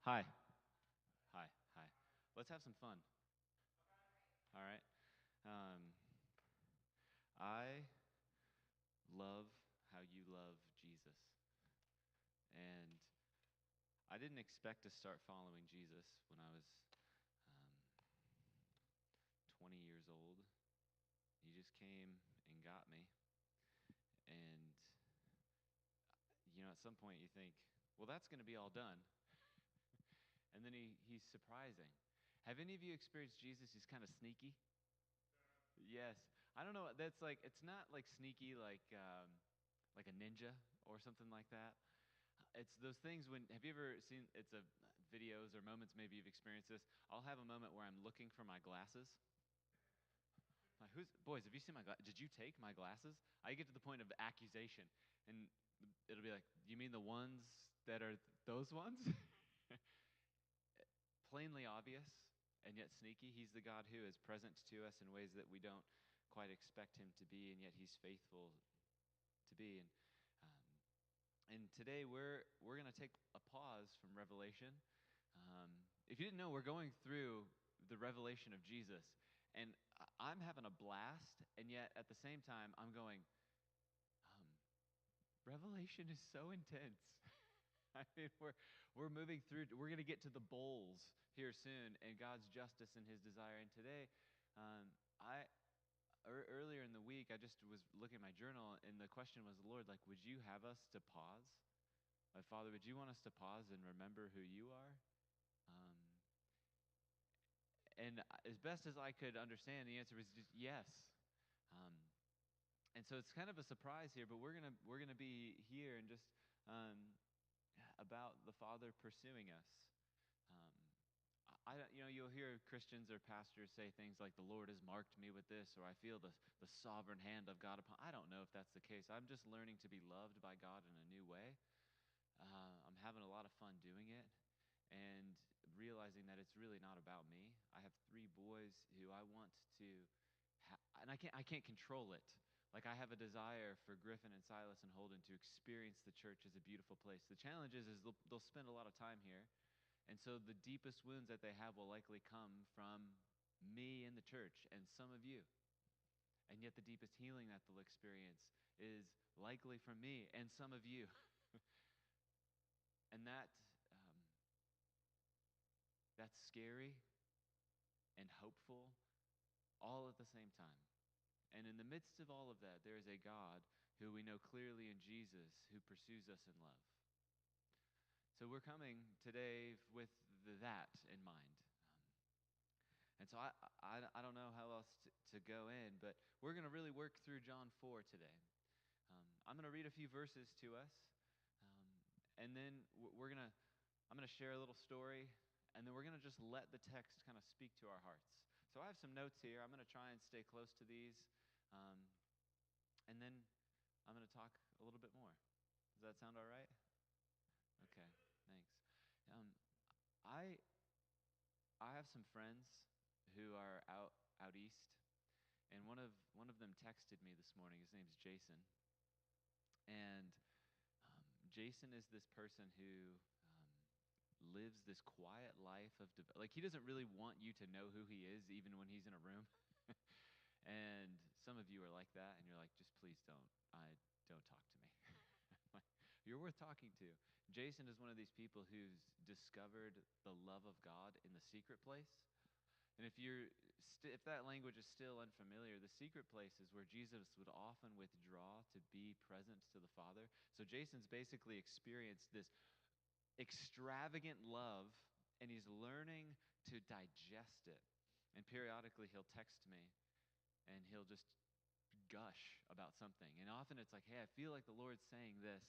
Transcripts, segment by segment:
Hi. Hi. Hi. Let's have some fun. All right. Um, I love how you love Jesus. And I didn't expect to start following Jesus when I was um, 20 years old. He just came and got me. And, at some point you think, well, that's going to be all done. And then he's surprising. Have any of you experienced Jesus? He's kind of sneaky. Yes. I don't know. That's like, it's not like sneaky like a ninja or something like that. It's those things when, have you ever seen, it's a videos or moments, maybe you've experienced this. I'll have a moment where I'm looking for my glasses. Like, boys, have you seen my glasses? Did you take my glasses? I get to the point of accusation, and it'll be like, you mean the ones that are those ones? Plainly obvious and yet sneaky. He's the God who is present to us in ways that we don't quite expect him to be, and yet he's faithful to be. And today we're going to take a pause from Revelation. If you didn't know, we're going through the revelation of Jesus, and I'm having a blast, and yet at the same time I'm going, um, Revelation is so intense. I mean, we're moving through. We're going to get to the bowls here soon, and God's justice and His desire. And today, I earlier in the week, I just was looking at my journal, and the question was, Lord, like, would you have us to pause? Like, Father, would you want us to pause and remember who you are? Um, and as best as I could understand, the answer was just yes. Um, and so it's kind of a surprise here, but we're gonna be here and just um, about the Father pursuing us. Um, you'll hear Christians or pastors say things like, "The Lord has marked me with this," or "I feel the sovereign hand of God upon." I don't know if that's the case. I'm just learning to be loved by God in a new way. I'm having a lot of fun doing it, and realizing that it's really not about me. I have three boys who I want to, and I can't control it. Like, I have a desire for Griffin and Silas and Holden to experience the church as a beautiful place. The challenge is they'll spend a lot of time here, and so the deepest wounds that they have will likely come from me and the church and some of you. And yet the deepest healing that they'll experience is likely from me and some of you. And um, that's scary and hopeful all at the same time. And in the midst of all of that, there is a God who we know clearly in Jesus who pursues us in love. So we're coming today with that in mind. And so I don't know how else to go in, but we're going to really work through John 4 today. I'm going to read a few verses to us, um, and then I'm going to share a little story, and then we're going to just let the text kind of speak to our hearts. So I have some notes here. I'm going to try and stay close to these, um, and then I'm going to talk a little bit more. Does that sound all right? Okay, thanks. Um, I I have some friends who are out east, and one of them texted me this morning. His name's Jason, and Jason is this person who lives this quiet life of like, he doesn't really want you to know who he is, even when he's in a room. And some of you are like that, and you're like, just please don't talk to me. You're worth talking to. Jason is one of these people who's discovered the love of God in the secret place. And if that language is still unfamiliar, the secret place is where Jesus would often withdraw to be present to the Father. So Jason's basically experienced this extravagant love, and he's learning to digest it. And periodically he'll text me, and he'll just gush about something. And often it's like, hey, I feel like the Lord's saying this.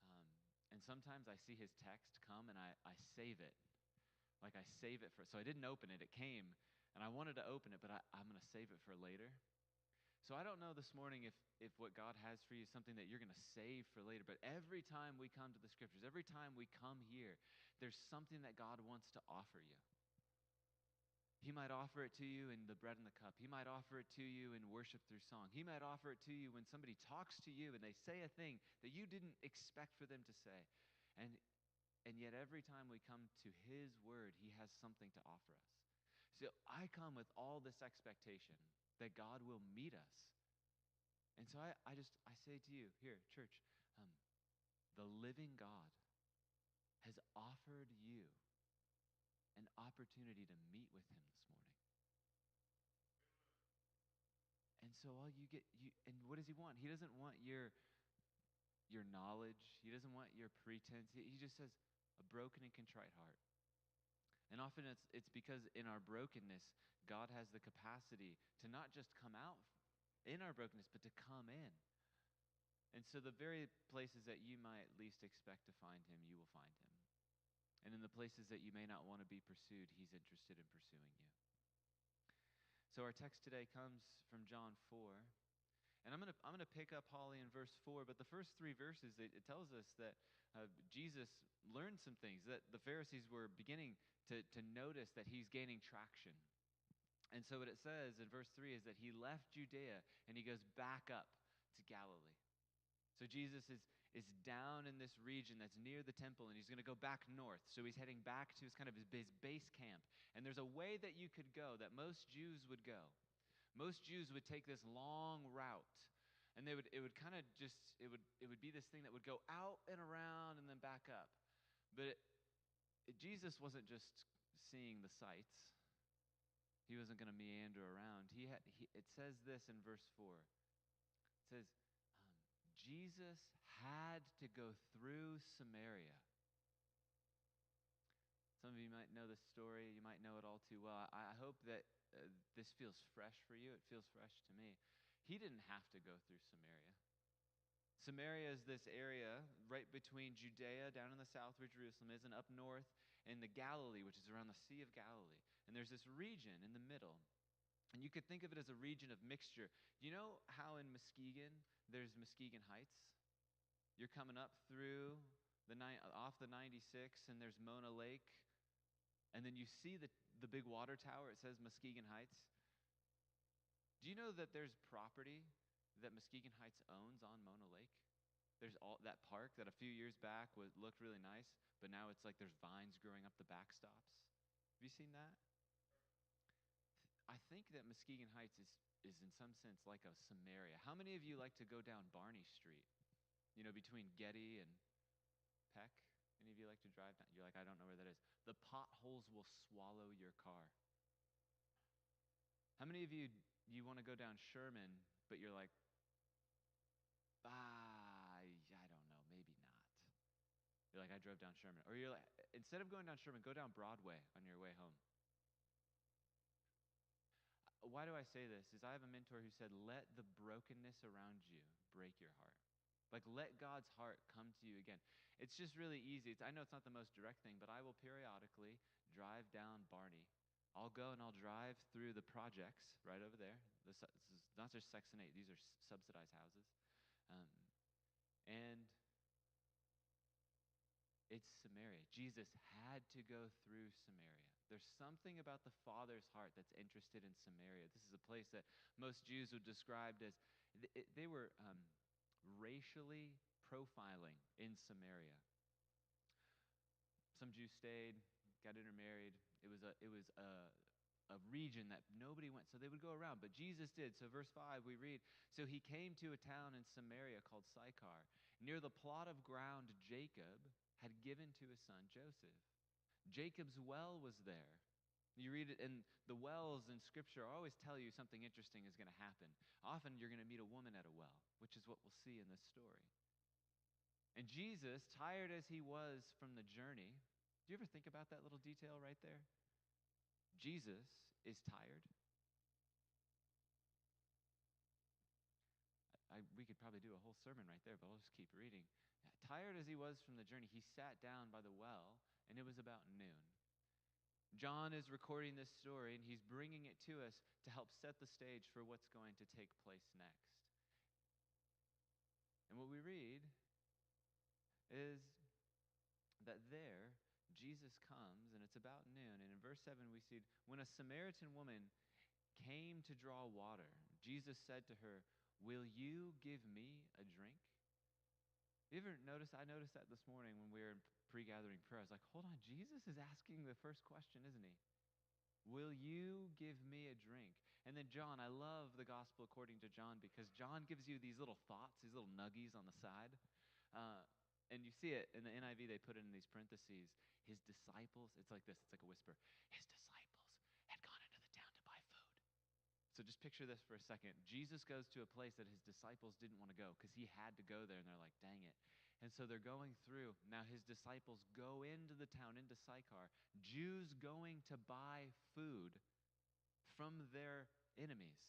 Um, and sometimes I see his text come, and I save it. Like, I save it so I didn't open it. It came, and I wanted to open it, but I'm going to save it for later. So I don't know this morning if what God has for you is something that you're going to save for later, but every time we come to the scriptures, every time we come here, there's something that God wants to offer you. He might offer it to you in the bread and the cup. He might offer it to you in worship through song. He might offer it to you when somebody talks to you and they say a thing that you didn't expect for them to say. And And yet every time we come to his word, he has something to offer us. So I come with all this expectation that God will meet us. And so I say to you, here, church, the living God has offered you an opportunity to meet with him this morning. And so all you get, and what does he want? He doesn't want your knowledge. He doesn't want your pretense. He just says, a broken and contrite heart. And often it's because in our brokenness, God has the capacity to not just come out in our brokenness, but to come in. And so the very places that you might least expect to find him, you will find him. And in the places that you may not want to be pursued, he's interested in pursuing you. So our text today comes from John 4. And I'm gonna pick up, Holly, in verse 4, but the first 3 verses, it tells us that Jesus learned some things, that the Pharisees were beginning to notice that he's gaining traction. And so what it says in verse 3 is that he left Judea and he goes back up to Galilee. So Jesus is down in this region that's near the temple, and he's going to go back north. So he's heading back to his base camp. And there's a way that you could go that most Jews would go. Most Jews would take this long route, and it would be this thing that would go out and around and then back up. But Jesus wasn't just seeing the sights. He wasn't going to meander around. It says this in verse 4. It says, Jesus had to go through Samaria. Some of you might know this story. You might know it all too well. I hope that this feels fresh for you. It feels fresh to me. He didn't have to go through Samaria. Samaria is this area right between Judea down in the south where Jerusalem is, and up north in the Galilee, which is around the Sea of Galilee. And there's this region in the middle. And you could think of it as a region of mixture. You know how in Muskegon, there's Muskegon Heights? You're coming up through off the 96, and there's Mona Lake. And then you see the big water tower. It says Muskegon Heights. Do you know that there's property that Muskegon Heights owns on Mona Lake? There's all that park that a few years back looked really nice, but now it's like there's vines growing up the backstops. Have you seen that? I think that Muskegon Heights is in some sense like a Samaria. How many of you like to go down Barney Street? You know, between Getty and Peck? Any of you like to drive down? You're like, I don't know where that is. The potholes will swallow your car. How many of you want to go down Sherman, but you're like, I don't know, maybe not. You're like, I drove down Sherman. Or you're like, instead of going down Sherman, go down Broadway on your way home. Why do I say this? Is I have a mentor who said, let the brokenness around you break your heart. Like, let God's heart come to you again. It's just really easy. I know it's not the most direct thing, but I will periodically drive down Barney. I'll go and I'll drive through the projects right over there. This is not just Section 8. These are subsidized houses. And it's Samaria. Jesus had to go through Samaria. There's something about the Father's heart that's interested in Samaria. This is a place that most Jews would describe as, they were racially profiling in Samaria. Some Jews stayed, got intermarried. It was a region that nobody went, so they would go around, but Jesus did. So verse 5, we read, so he came to a town in Samaria called Sychar, near the plot of ground Jacob had given to his son Joseph. Jacob's well was there. You read it, and the wells in Scripture always tell you something interesting is going to happen. Often you're going to meet a woman at a well, which is what we'll see in this story. And Jesus, tired as he was from the journey, do you ever think about that little detail right there? Jesus is tired. We could probably do a whole sermon right there, but I'll just keep reading. Tired as he was from the journey, he sat down by the well, and it was about noon. John is recording this story, and he's bringing it to us to help set the stage for what's going to take place next. And what we read is that there, Jesus comes, and it's about noon. And in verse 7, we see, when a Samaritan woman came to draw water, Jesus said to her, will you give me a drink? You ever notice? I noticed that this morning when we were in pre-gathering prayer. I was like, hold on, Jesus is asking the first question, isn't he? Will you give me a drink? And then John, I love the gospel according to John because John gives you these little thoughts, these little nuggies on the side. Uh, and you see it in the NIV, they put it in these parentheses. His disciples, it's like this, it's like a whisper. His disciples had gone into the town to buy food. So just picture this for a second. Jesus goes to a place that his disciples didn't want to go because he had to go there, and they're like, dang it. And so they're going through. Now his disciples go into the town, into Sychar, Jews going to buy food from their enemies.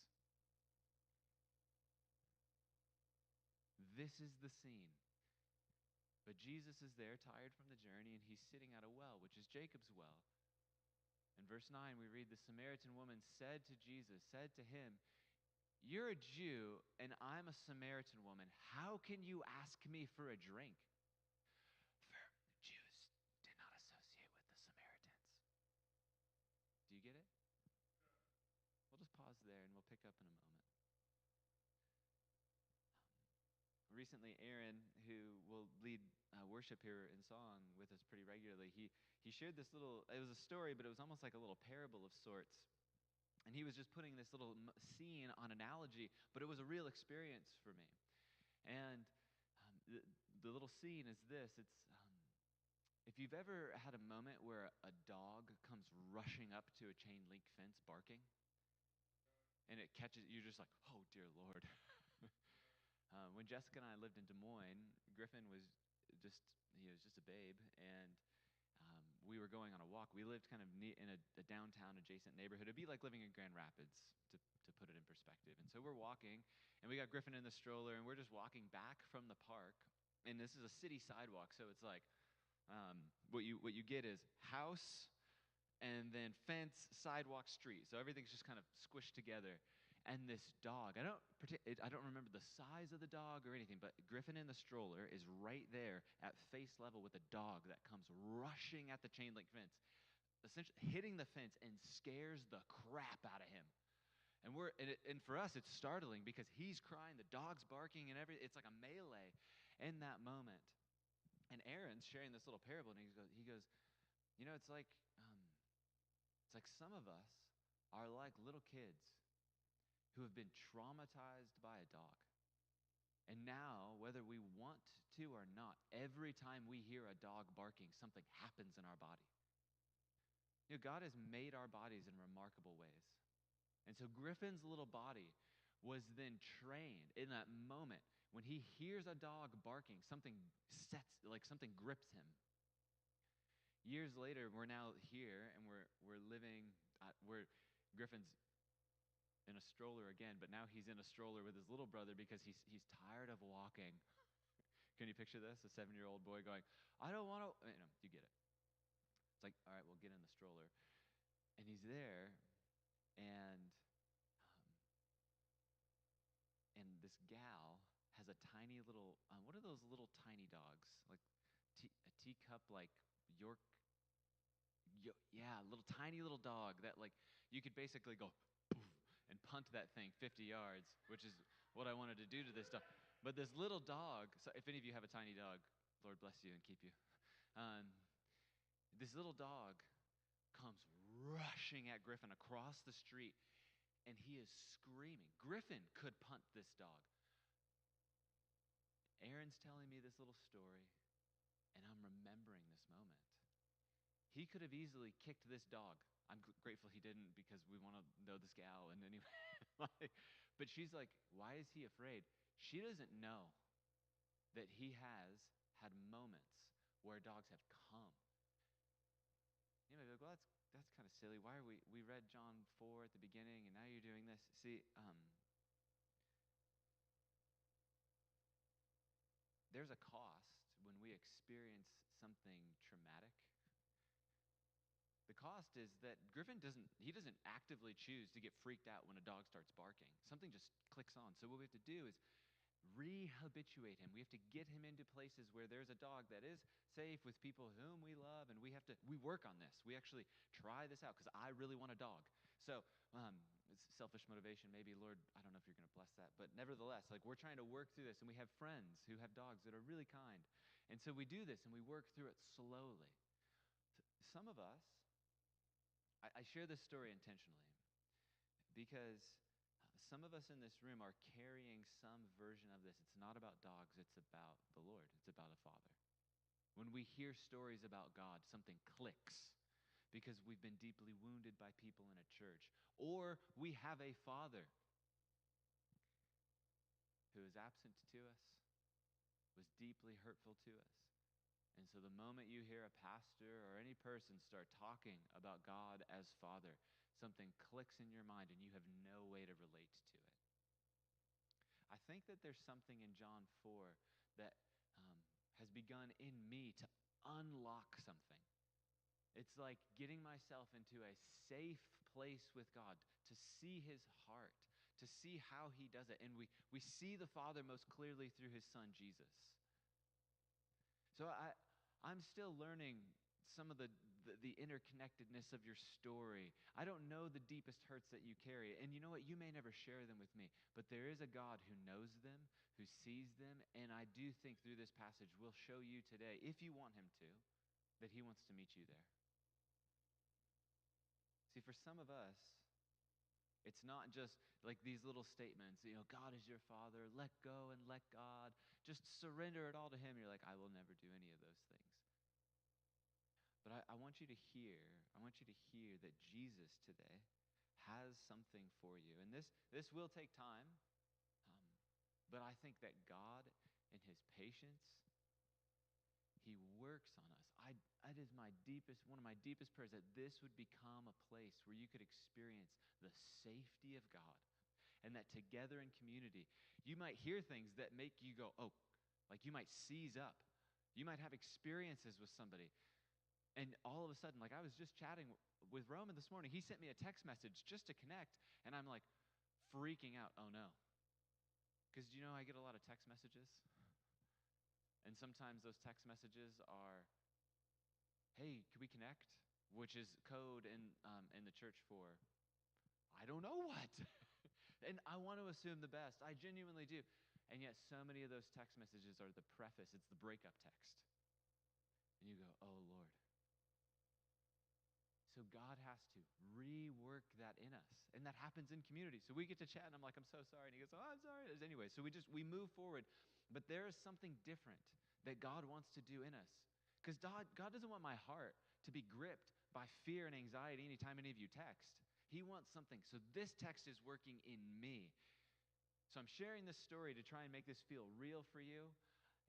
This is the scene. But Jesus is there, tired from the journey, and he's sitting at a well, which is Jacob's well. In verse 9, we read, the Samaritan woman said to Jesus, said to him, you're a Jew, and I'm a Samaritan woman. How can you ask me for a drink? For Jews did not associate with the Samaritans. Do you get it? We'll just pause there, and we'll pick up in a moment. Recently, Aaron, who will lead worship here in song with us pretty regularly, he shared this little, it was a story, but it was almost like a little parable of sorts. And he was just putting this little scene on analogy, but it was a real experience for me. And the little scene is this. It's if you've ever had a moment where a dog comes rushing up to a chain link fence barking, and it catches, you're just like, oh, dear Lord. When Jessica and I lived in Des Moines, Griffin was just a babe, and we were going on a walk. We lived kind of in a downtown adjacent neighborhood. It'd be like living in Grand Rapids, to put it in perspective. And so we're walking, and we got Griffin in the stroller, and we're just walking back from the park. And this is a city sidewalk, so it's like what you get is house, and then fence, sidewalk, street. So everything's just kind of squished together. And this dog, I don't remember the size of the dog or anything, but Griffin in the stroller is right there at face level with a dog that comes rushing at the chain link fence, essentially hitting the fence and scares the crap out of him. And for us, it's startling because he's crying, the dog's barking, and it's like a melee in that moment. And Aaron's sharing this little parable, and he goes, it's like some of us are like little kids who have been traumatized by a dog. And now, whether we want to or not, every time we hear a dog barking, something happens in our body. God has made our bodies in remarkable ways. And so Griffin's little body was then trained in that moment. When he hears a dog barking, something grips him. Years later, we're now here, and we're living, Griffin's in a stroller again, but now he's in a stroller with his little brother because he's tired of walking. Can you picture this? A 7-year-old boy going, I don't want to, you get it. It's like, all right, we'll get in the stroller. And he's there, and this gal has a tiny little, what are those little tiny dogs? Like a teacup, like York, little tiny little dog that like you could basically go poof, and punt that thing 50 yards, which is what I wanted to do to this dog. But this little dog, so if any of you have a tiny dog, Lord bless you and keep you. This little dog comes rushing at Griffin across the street, and he is screaming. Griffin could punt this dog. Aaron's telling me this little story, and I'm remembering this moment. He could have easily kicked this dog. I'm grateful he didn't because we want to know this gal. And anyway, but she's like, why is he afraid? She doesn't know that he has had moments where dogs have come. You might be like, well, that's kind of silly. Why are we read John 4 at the beginning, and now you're doing this? See, there's a cost when we experience something traumatic. The cost is that Griffin doesn't actively choose to get freaked out when a dog starts barking. Something just clicks on. So what we have to do is rehabituate him. We have to get him into places where there's a dog that is safe with people whom we love, and we work on this. We actually try this out because I really want a dog. So it's selfish motivation, maybe, Lord, I don't know if you're going to bless that. But nevertheless, like we're trying to work through this, and we have friends who have dogs that are really kind. And so we do this, and we work through it slowly. Some of us, I share this story intentionally because some of us in this room are carrying some version of this. It's not about dogs, it's about the Lord, it's about a father. When we hear stories about God, something clicks because we've been deeply wounded by people in a church, or we have a father who is absent to us, was deeply hurtful to us. And so the moment you hear a pastor or any person start talking about God as Father, something clicks in your mind and you have no way to relate to it. I think that there's something in John 4 that has begun in me to unlock something. It's like getting myself into a safe place with God, to see his heart, to see how he does it. And we see the Father most clearly through his Son, Jesus. So I'm still learning some of the interconnectedness of your story. I don't know the deepest hurts that you carry. And you know what? You may never share them with me. But there is a God who knows them, who sees them. And I do think through this passage, we'll show you today, if you want him to, that he wants to meet you there. See, for some of us, it's not just like these little statements, God is your Father, let go and let God. Just surrender it all to him. You're like, I will never do any of those things. But I want you to hear that Jesus today has something for you. And this will take time, but I think that God, in his patience, he works on us. That is one of my deepest prayers, that this would become a place where you could experience the safety of God, and that together in community, you might hear things that make you go, oh, like you might seize up. You might have experiences with somebody. And all of a sudden, like I was just chatting with Roman this morning. He sent me a text message just to connect, and I'm like freaking out. Oh, no. Because I get a lot of text messages. And sometimes those text messages are, hey, can we connect? Which is code in the church for, I don't know what. And I want to assume the best. I genuinely do. And yet so many of those text messages are the preface. It's the breakup text. And you go, oh, Lord. So God has to rework that in us. And that happens in community. So we get to chat, and I'm like, I'm so sorry. And he goes, oh, I'm sorry. Anyway, so we move forward. But there is something different that God wants to do in us. Because God doesn't want my heart to be gripped by fear and anxiety anytime any of you text. He wants something. So this text is working in me. So I'm sharing this story to try and make this feel real for you.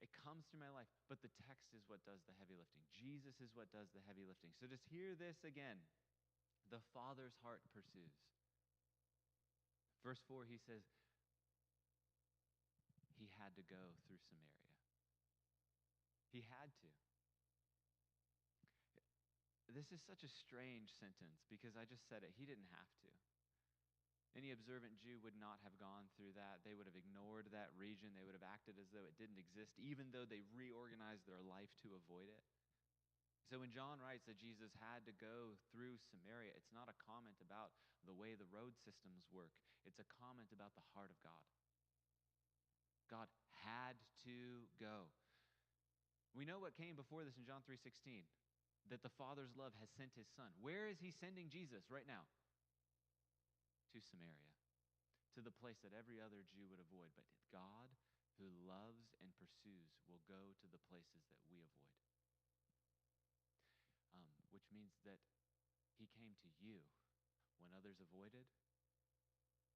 It comes through my life, but the text is what does the heavy lifting. Jesus is what does the heavy lifting. So just hear this again. The Father's heart pursues. Verse 4, he says, he had to go through Samaria. He had to. This is such a strange sentence because I just said it. He didn't have to. Any observant Jew would not have gone through that. They would have ignored that region. They would have acted as though it didn't exist, even though they reorganized their life to avoid it. So when John writes that Jesus had to go through Samaria, it's not a comment about the way the road systems work. It's a comment about the heart of God. God had to go. We know what came before this in John 3:16, that the Father's love has sent his Son. Where is he sending Jesus right now? To Samaria, to the place that every other Jew would avoid. But God, who loves and pursues, will go to the places that we avoid. Which means that he came to you when others avoided,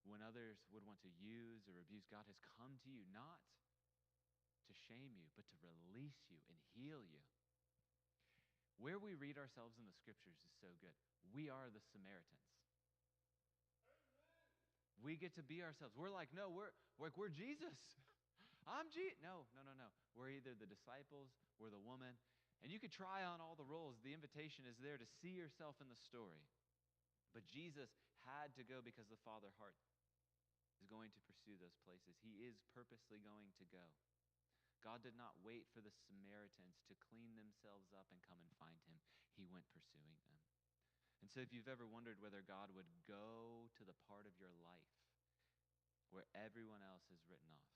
when others would want to use or abuse. God has come to you not to shame you, but to release you and heal you. Where we read ourselves in the scriptures is so good. We are the Samaritans. We get to be ourselves. We're like, no, we're Jesus. I'm Jesus. No. We're either the disciples, we're the woman. And you could try on all the roles. The invitation is there to see yourself in the story. But Jesus had to go because the Father heart is going to pursue those places. He is purposely going to go. God did not wait for the Samaritans to clean themselves up and come and find him. He went pursuing them. And so if you've ever wondered whether God would go to the part of your life where everyone else is written off,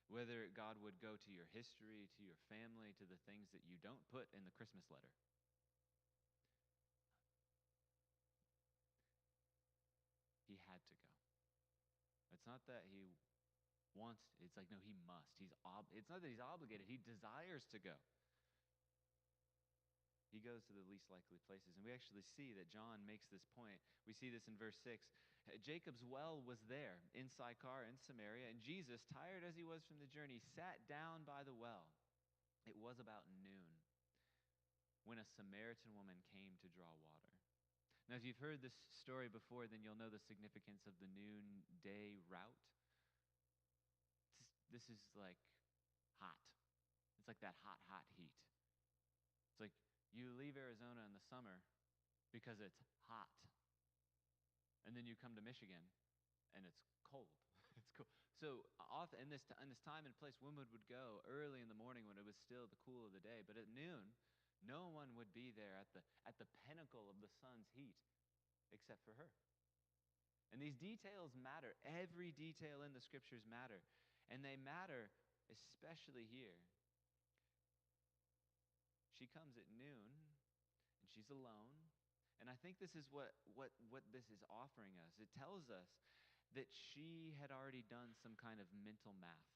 whether God would go to your history, to your family, to the things that you don't put in the Christmas letter, he had to go. It's not that he wants, it's like, no, he must. It's not that he's obligated, he desires to go. He goes to the least likely places. And we actually see that John makes this point. We see this in verse 6. Jacob's well was there in Sychar in Samaria, and Jesus, tired as he was from the journey, sat down by the well. It was about noon when a Samaritan woman came to draw water. Now, if you've heard this story before, then you'll know the significance of the noonday route. This is like hot. It's like that hot, hot heat. It's like you leave Arizona in the summer because it's hot. And then you come to Michigan and it's cold. It's cool. So often in this time and place, women would go early in the morning when it was still the cool of the day. But at noon, no one would be there at the pinnacle of the sun's heat except for her. And these details matter. Every detail in the scriptures matter. And they matter especially here. She comes at noon, and she's alone. And I think this is what this is offering us. It tells us that she had already done some kind of mental math.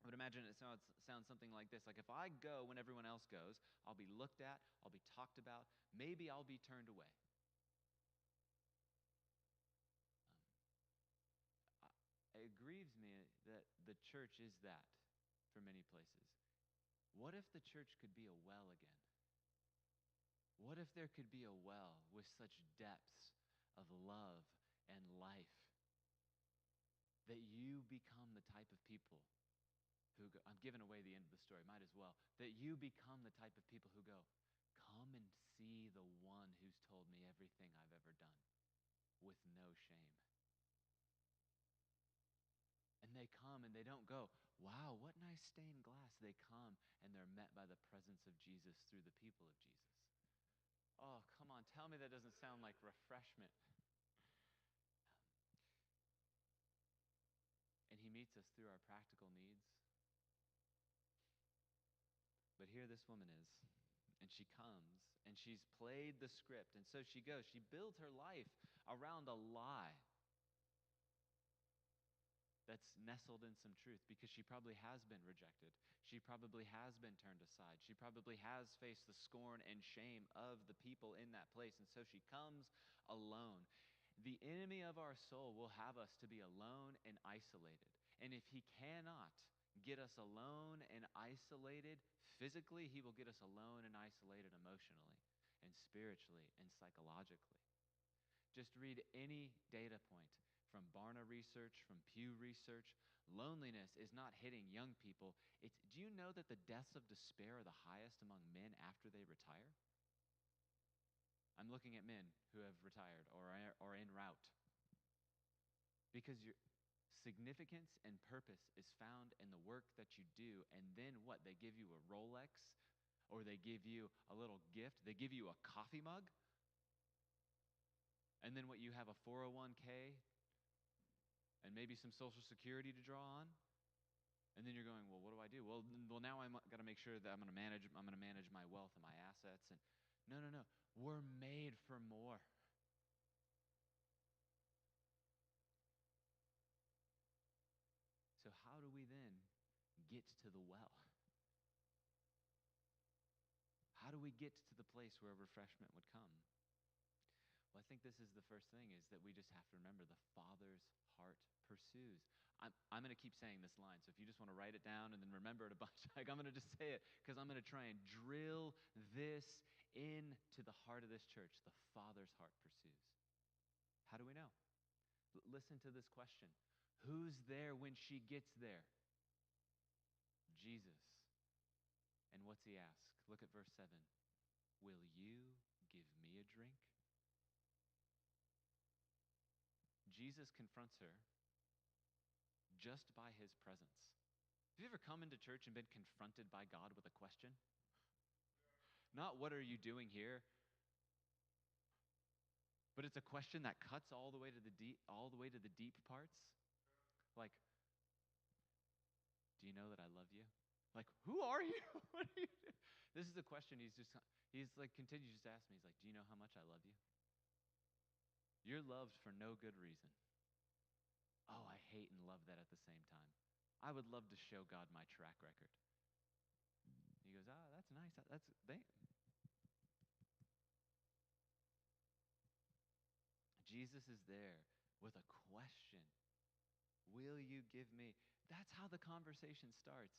I would imagine it sounds something like this. Like if I go when everyone else goes, I'll be looked at, I'll be talked about, maybe I'll be turned away. It grieves me that the church is that for many places. What if the church could be a well again? What if there could be a well with such depths of love and life that you become the type of people who go, I'm giving away the end of the story, might as well, that you become the type of people who go, come and see the one who's told me everything I've ever done with no shame. And they come and they don't go, wow, what nice stained glass. They come and they're met by the presence of Jesus through the people of Jesus. Oh, come on, tell me that doesn't sound like refreshment. And he meets us through our practical needs. But here this woman is, and she comes, and she's played the script, and so she goes. She builds her life around a lie that's nestled in some truth, because she probably has been rejected. She probably has been turned aside. She probably has faced the scorn and shame of the people in that place, and so she comes alone. The enemy of our soul will have us to be alone and isolated. And if he cannot get us alone and isolated physically, he will get us alone and isolated emotionally and spiritually and psychologically. Just read any data point from Barna research, from Pew research. Loneliness is not hitting young people. Do you know that the deaths of despair are the highest among men after they retire? I'm looking at men who have retired or are en route. Because your significance and purpose is found in the work that you do. And then what? They give you a Rolex, or they give you a little gift. They give you a coffee mug. And then what, you have a 401k and maybe some Social Security to draw on? And then you're going, well, what do I do? Well, now I'm got to make sure that I'm going to manage my wealth and my assets. And no. We're made for more. So how do we then get to the well? How do we get to the place where refreshment would come? Well, I think this is the first thing, is that we just have to remember the Father's heart pursues. I'm going to keep saying this line, so if you just want to write it down and then remember it a bunch, like, I'm going to just say it, because I'm going to try and drill this into the heart of this church. The Father's heart pursues. How do we know? Listen to this question. Who's there when she gets there? Jesus. And what's he ask? Look at verse 7. Will you give me a drink? Jesus confronts her just by his presence. Have you ever come into church and been confronted by God with a question? Not what are you doing here? But it's a question that cuts all the way to the deep parts. Like, do you know that I love you? Like, who are you? What are you doing? This is a question he's like continues just to ask me. He's like, do you know how much I love you? You're loved for no good reason. Oh, I hate and love that at the same time. I would love to show God my track record. He goes, that's nice. Jesus is there with a question. Will you give me? That's how the conversation starts.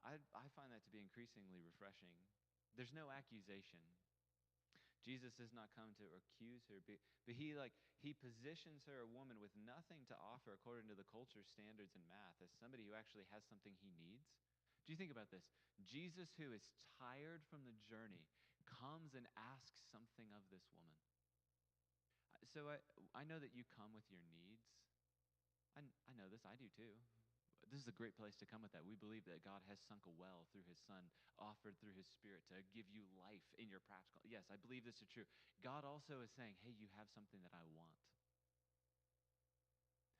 I find that to be increasingly refreshing. There's no accusation. Jesus does not come to accuse her, but he positions her, a woman with nothing to offer according to the culture standards and math, as somebody who actually has something he needs. Do you think about this? Jesus, who is tired from the journey, comes and asks something of this woman. So I know that you come with your needs. I know this, I do too. This is a great place to come with that. We believe that God has sunk a well through his Son, offered through his Spirit to give you life in your practical. Yes, I believe this is true. God also is saying, hey, you have something that I want.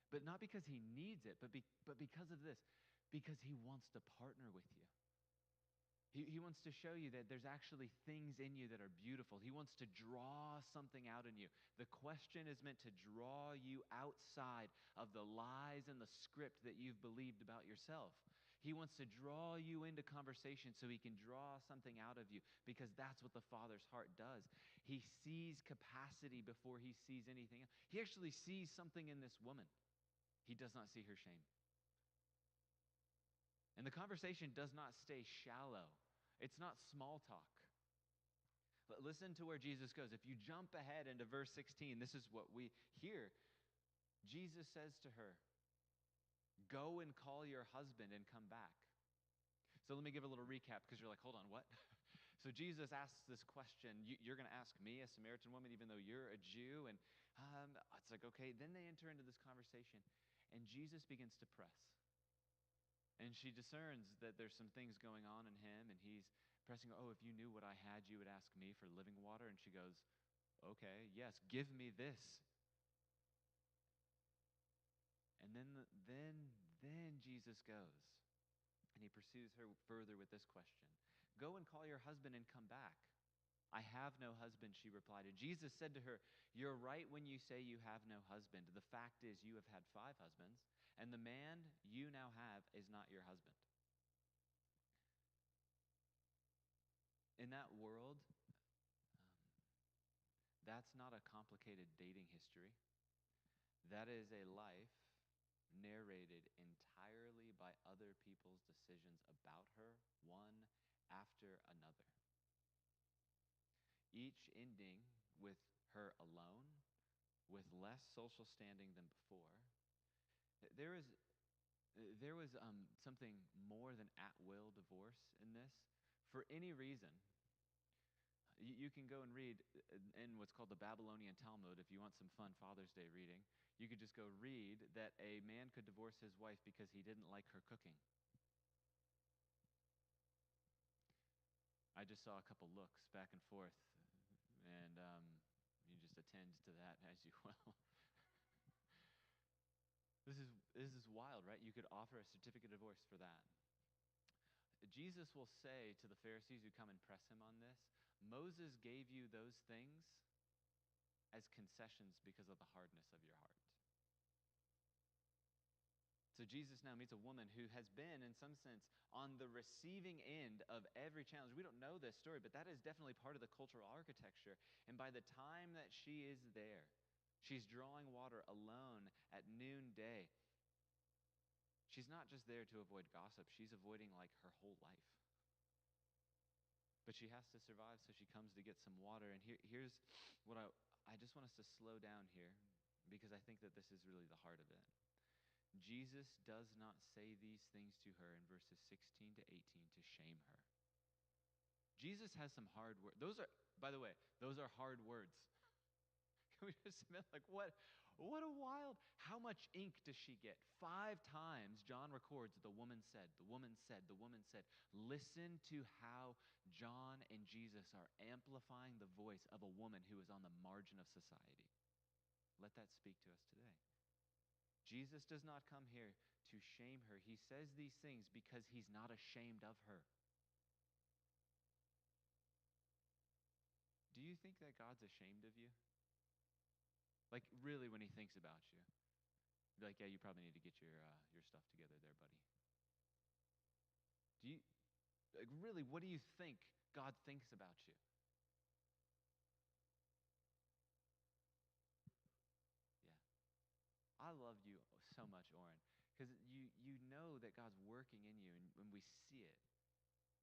But not because he needs it, but because of this, because he wants to partner with you. He wants to show you that there's actually things in you that are beautiful. He wants to draw something out in you. The question is meant to draw you outside of the lies and the script that you've believed about yourself. He wants to draw you into conversation so he can draw something out of you, because that's what the Father's heart does. He sees capacity before he sees anything else. He actually sees something in this woman. He does not see her shame. And the conversation does not stay shallow. It's not small talk. But listen to where Jesus goes. If you jump ahead into verse 16, this is what we hear. Jesus says to her, go and call your husband and come back. So let me give a little recap, because you're like, hold on, what? So Jesus asks this question. You're going to ask me, a Samaritan woman, even though you're a Jew? And it's like, okay. Then they enter into this conversation, and Jesus begins to press. And she discerns that there's some things going on in him, and he's pressing, oh, if you knew what I had, you would ask me for living water. And she goes, okay, yes, give me this. And then Jesus goes, and he pursues her further with this question. Go and call your husband and come back. I have no husband, she replied. And Jesus said to her, you're right when you say you have no husband. The fact is, you have had 5 husbands, and the man you now have is not your husband. In that world, that's not a complicated dating history. That is a life narrated entirely by other people's decisions about her, one after another. Each ending with her alone, with less social standing than before. There was something more than at-will divorce in this. For any reason, you can go and read in what's called the Babylonian Talmud if you want some fun Father's Day reading. You could just go read that a man could divorce his wife because he didn't like her cooking. I just saw a couple looks back and forth, and you just attend to that as you will. This is wild, right? You could offer a certificate of divorce for that. Jesus will say to the Pharisees who come and press him on this, Moses gave you those things as concessions because of the hardness of your heart. So Jesus now meets a woman who has been, in some sense, on the receiving end of every challenge. We don't know this story, but that is definitely part of the cultural architecture. And by the time that she is there, she's drawing water alone at noonday. She's not just there to avoid gossip. She's avoiding like her whole life. But she has to survive, so she comes to get some water. And here's what I just want us to slow down here, because I think that this is really the heart of it. Jesus does not say these things to her in verses 16 to 18 to shame her. Jesus has some hard words. Those are, by the way, those are hard words. Can we just admit, like, what What a wild, how much ink does she get? 5 times John records, the woman said, the woman said, the woman said. Listen to how John and Jesus are amplifying the voice of a woman who is on the margin of society. Let that speak to us today. Jesus does not come here to shame her. He says these things because he's not ashamed of her. Do you think that God's ashamed of you? Like, really, when he thinks about you? Be like, yeah, you probably need to get your stuff together there, buddy. Do you, like, really, what do you think God thinks about you? Yeah. I love you so much, Oren, because you know that God's working in you, and when we see it,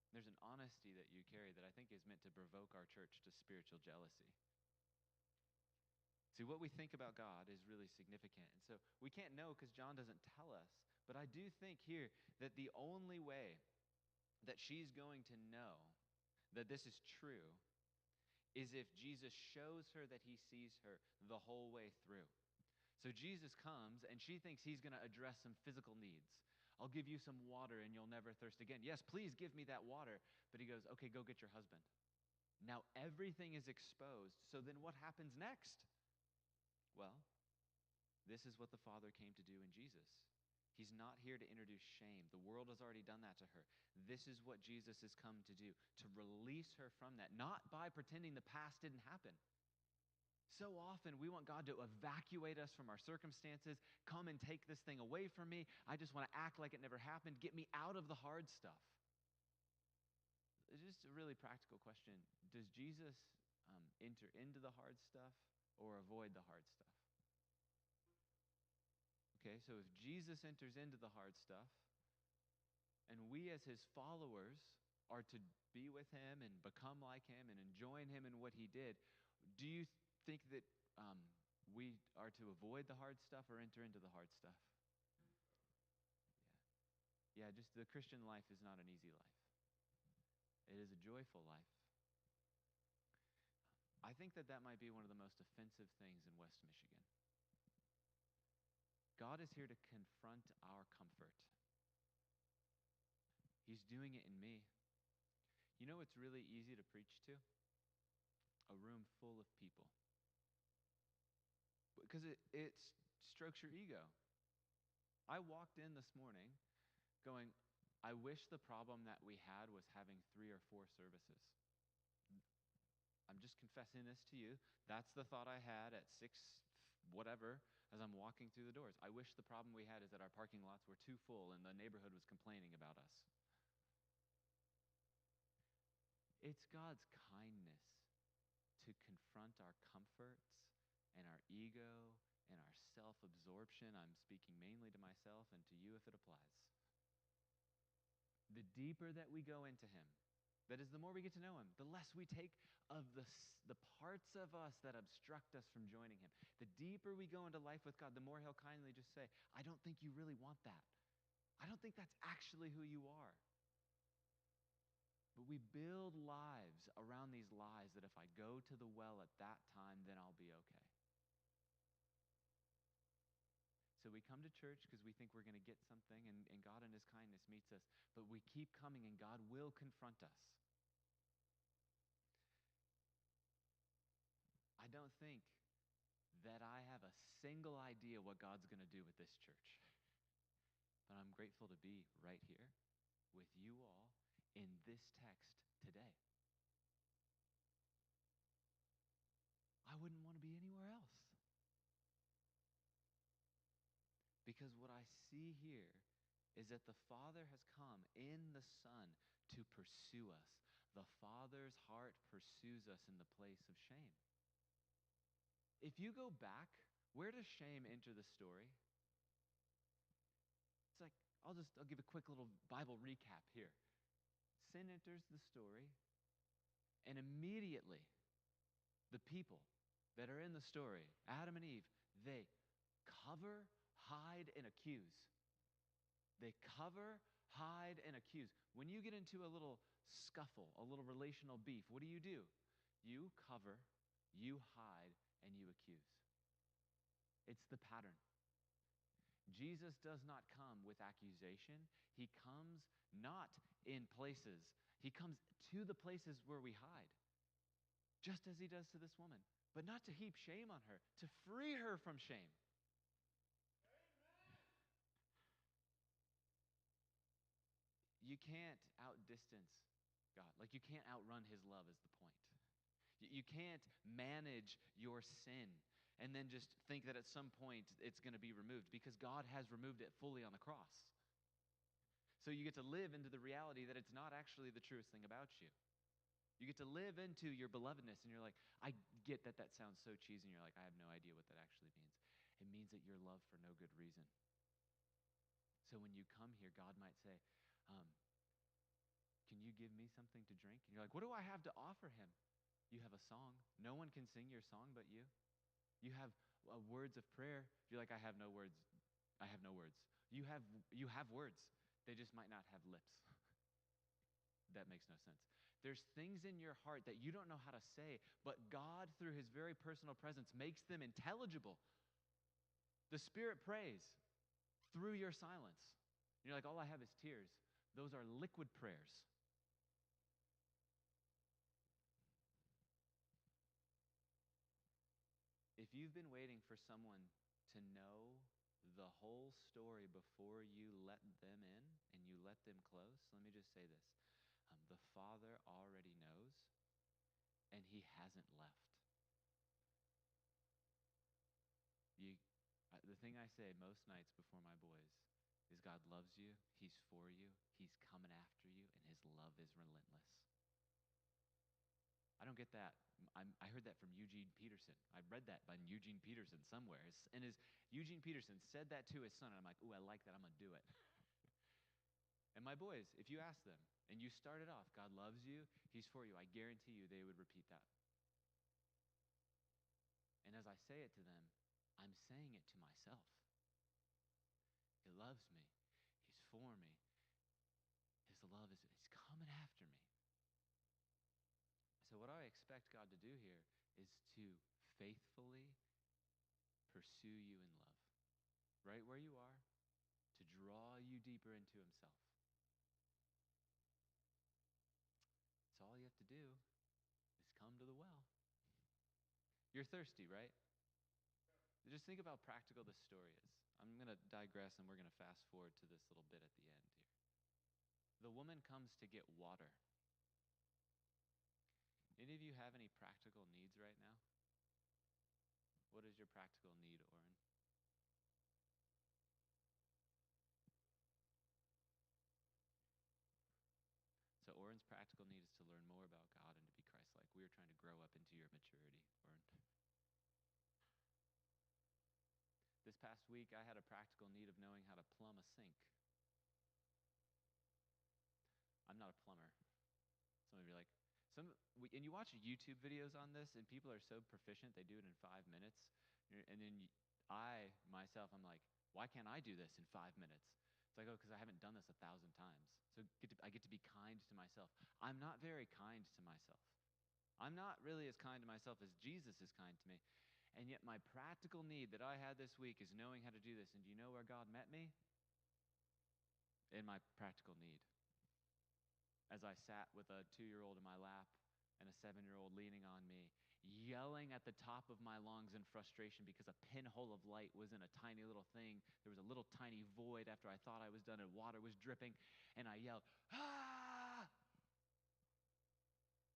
there's an honesty that you carry that I think is meant to provoke our church to spiritual jealousy. See, what we think about God is really significant. And so we can't know because John doesn't tell us. But I do think here that the only way that she's going to know that this is true is if Jesus shows her that he sees her the whole way through. So Jesus comes and she thinks he's going to address some physical needs. I'll give you some water and you'll never thirst again. Yes, please give me that water. But he goes, okay, go get your husband. Now everything is exposed. So then what happens next? Well, this is what the Father came to do in Jesus. He's not here to introduce shame. The world has already done that to her. This is what Jesus has come to do, to release her from that, not by pretending the past didn't happen. So often we want God to evacuate us from our circumstances, come and take this thing away from me. I just want to act like it never happened, get me out of the hard stuff. It's just a really practical question. Does Jesus enter into the hard stuff or avoid the hard stuff? Okay, so if Jesus enters into the hard stuff, and we as his followers are to be with him and become like him and join him in what he did, do you think that we are to avoid the hard stuff or enter into the hard stuff? Yeah, just the Christian life is not an easy life. It is a joyful life. I think that might be one of the most offensive things in West Michigan. God is here to confront our comfort. He's doing it in me. You know what's really easy to preach to? A room full of people. Because it strokes your ego. I walked in this morning going, I wish the problem that we had was having 3 or 4 services. I'm just confessing this to you. That's the thought I had at 6 whatever as I'm walking through the doors. I wish the problem we had is that our parking lots were too full and the neighborhood was complaining about us. It's God's kindness to confront our comforts and our ego and our self-absorption. I'm speaking mainly to myself and to you if it applies. The deeper that we go into him, that is, the more we get to know him, the less we take of the parts of us that obstruct us from joining him. The deeper we go into life with God, the more he'll kindly just say, I don't think you really want that. I don't think that's actually who you are. But we build lives around these lies that if I go to the well at that time, then I'll be okay. So we come to church because we think we're going to get something, and God in his kindness meets us. But we keep coming, and God will confront us. I don't think that I have a single idea what God's going to do with this church. But I'm grateful to be right here with you all in this text today. I wouldn't want to be anywhere else. Because what I see here is that the Father has come in the Son to pursue us. The Father's heart pursues us in the place of shame. If you go back, where does shame enter the story? It's like, I'll give a quick little Bible recap here. Sin enters the story, and immediately the people that are in the story, Adam and Eve, they cover, hide, and accuse. They cover, hide, and accuse. When you get into a little scuffle, a little relational beef, what do? You cover, you hide, and you accuse. It's the pattern. Jesus does not come with accusation. He comes not in places. He comes to the places where we hide, just as he does to this woman, but not to heap shame on her, to free her from shame. You can't outdistance God. Like, you can't outrun his love is the point. You can't manage your sin and then just think that at some point it's going to be removed, because God has removed it fully on the cross. So you get to live into the reality that it's not actually the truest thing about you. You get to live into your belovedness, and you're like, I get that that sounds so cheesy, and you're like, I have no idea what that actually means. It means that you're loved for no good reason. So when you come here, God might say, can you give me something to drink? And you're like, what do I have to offer him? You have a song. No one can sing your song but you. You have words of prayer. You're like, I have no words. I have no words. You have words. They just might not have lips. That makes no sense. There's things in your heart that you don't know how to say, but God, through his very personal presence, makes them intelligible. The Spirit prays through your silence. You're like, all I have is tears. Those are liquid prayers. If you've been waiting for someone to know the whole story before you let them in and you let them close, let me just say this. The Father already knows, and he hasn't left. The thing I say most nights before my boys is God loves you, he's for you, he's coming after you, and his love is relentless. I don't get that. I heard that from Eugene Peterson. I read that by Eugene Peterson somewhere. And Eugene Peterson said that to his son, and I'm like, ooh, I like that. I'm going to do it. And my boys, if you ask them, and you start it off, God loves you, he's for you, I guarantee you they would repeat that. And as I say it to them, I'm saying it to myself. He loves me. He's for me. His love is coming after me. So what I expect God to do here is to faithfully pursue you in love, right where you are, to draw you deeper into himself. So all you have to do is come to the well. You're thirsty, right? Just think about how practical this story is. I'm going to digress, and we're going to fast forward to this little bit at the end here. The woman comes to get water. Any of you have any practical needs right now? What is your practical need, Oren? So Oren's practical need is to learn more about God and to be Christ-like. We are trying to grow up into your maturity, Oren. This past week, I had a practical need of knowing how to plumb a sink. I'm not a plumber. Some of you are like, and you watch YouTube videos on this, and people are so proficient, they do it in 5 minutes. And then I'm like, why can't I do this in 5 minutes? It's like, oh, because I haven't done this 1,000 times. So I get to be kind to myself. I'm not very kind to myself. I'm not really as kind to myself as Jesus is kind to me. And yet my practical need that I had this week is knowing how to do this. And do you know where God met me? In my practical need. As I sat with a 2-year-old in my lap and a 7-year-old leaning on me, yelling at the top of my lungs in frustration because a pinhole of light was in a tiny little thing. There was a little tiny void after I thought I was done, and water was dripping, and I yelled, ah!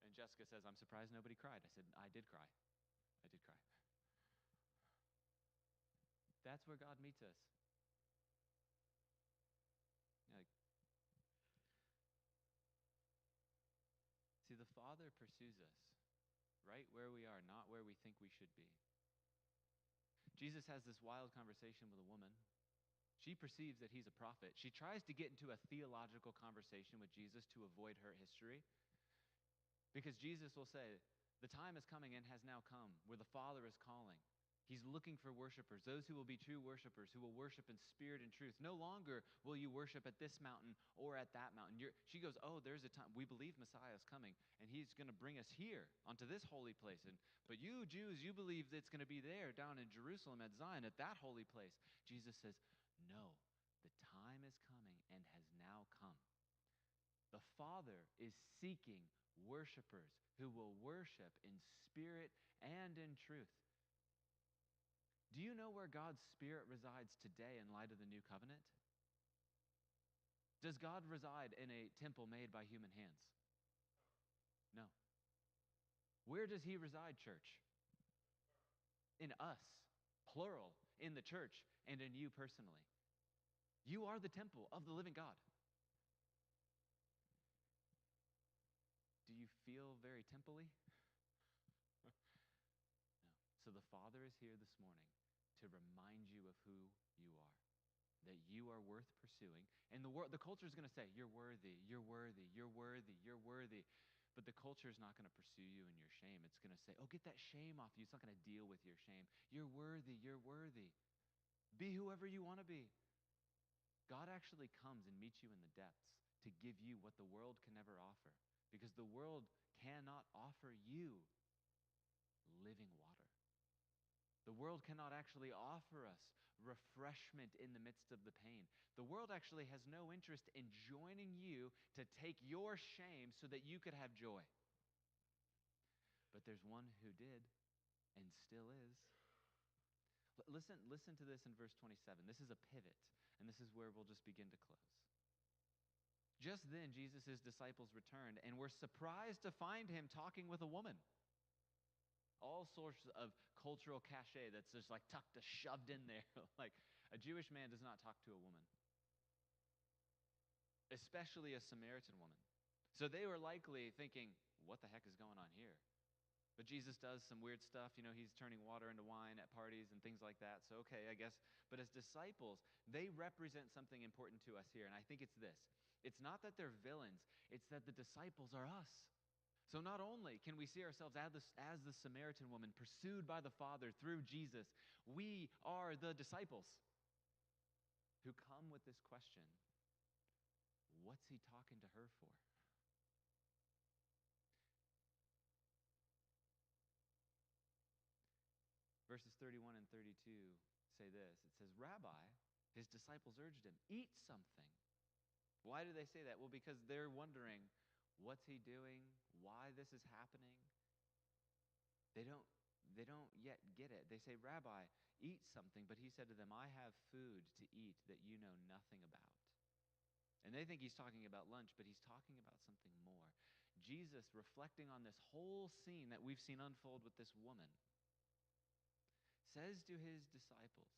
And Jessica says, I'm surprised nobody cried. I said, I did cry. I did cry. That's where God meets us. Like, see, the Father pursues us right where we are, not where we think we should be. Jesus has this wild conversation with a woman. She perceives that he's a prophet. She tries to get into a theological conversation with Jesus to avoid her history, because Jesus will say, the time is coming and has now come where the Father is calling. He's looking for worshipers, those who will be true worshipers, who will worship in spirit and truth. No longer will you worship at this mountain or at that mountain. She goes, oh, there's a time. We believe Messiah is coming, and he's going to bring us here onto this holy place. But you Jews, you believe it's going to be there down in Jerusalem at Zion, at that holy place. Jesus says, no, the time is coming and has now come. The Father is seeking worshipers who will worship in spirit and in truth. Do you know where God's Spirit resides today in light of the new covenant? Does God reside in a temple made by human hands? No. Where does he reside, church? In us, plural, in the church, and in you personally. You are the temple of the living God. Do you feel very temple-y? No. So the Father is here this morning to remind you of who you are, that you are worth pursuing. And the culture is going to say, you're worthy, you're worthy, you're worthy, you're worthy. But the culture is not going to pursue you in your shame. It's going to say, oh, get that shame off you. It's not going to deal with your shame. You're worthy, you're worthy. Be whoever you want to be. God actually comes and meets you in the depths to give you what the world can never offer, because the world cannot offer you living water. The world cannot actually offer us refreshment in the midst of the pain. The world actually has no interest in joining you to take your shame so that you could have joy. But there's one who did and still is. Listen to this in verse 27. This is a pivot, and this is where we'll just begin to close. Just then, Jesus' disciples returned and were surprised to find him talking with a woman. All sorts of cultural cachet that's just like tucked, shoved in there. Like a Jewish man does not talk to a woman, especially a Samaritan woman. So they were likely thinking, what the heck is going on here? But Jesus does some weird stuff. You know, he's turning water into wine at parties and things like that. So, okay, I guess. But as disciples, they represent something important to us here. And I think it's this. It's not that they're villains. It's that the disciples are us. So not only can we see ourselves as the Samaritan woman pursued by the Father through Jesus, we are the disciples who come with this question, what's he talking to her for? Verses 31 and 32 say this. It says, Rabbi, his disciples urged him, eat something. Why do they say that? Well, because they're wondering, what's he doing? Why this is happening? They don't yet get it. They say, Rabbi, eat something. But he said to them, I have food to eat that you know nothing about. And they think he's talking about lunch, but he's talking about something more. Jesus, reflecting on this whole scene that we've seen unfold with this woman, says to his disciples,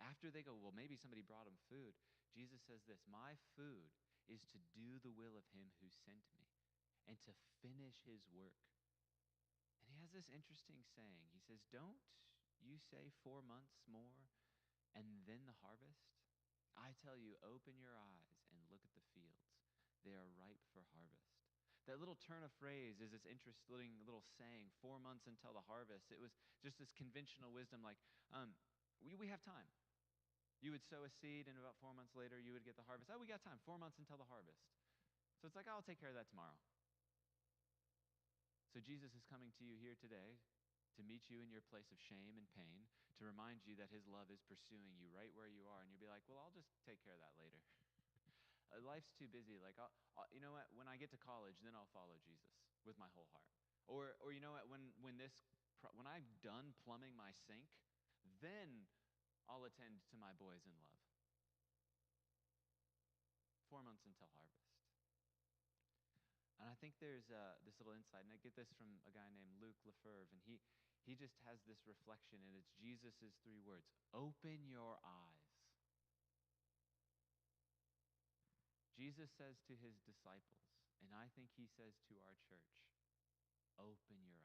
after they go, well, maybe somebody brought him food, Jesus says this, my food is to do the will of him who sent me and to finish his work. And he has this interesting saying. He says, don't you say 4 months more and then the harvest? I tell you, open your eyes and look at the fields. They are ripe for harvest. That little turn of phrase is this interesting little saying, 4 months until the harvest. It was just this conventional wisdom like, we have time. You would sow a seed, and about 4 months later, you would get the harvest. Oh, we got time, 4 months until the harvest. So it's like, I'll take care of that tomorrow. So Jesus is coming to you here today to meet you in your place of shame and pain, to remind you that his love is pursuing you right where you are. And you'll be like, well, I'll just take care of that later. Life's too busy. Like, you know what? When I get to college, then I'll follow Jesus with my whole heart. Or you know what? When I'm done plumbing my sink, then I'll attend to my boys in love. 4 months until harvest. And I think there's this little insight, and I get this from a guy named Luc Lefebvre, and he just has this reflection, and it's Jesus' 3 words, open your eyes. Jesus says to his disciples, and I think he says to our church, open your eyes.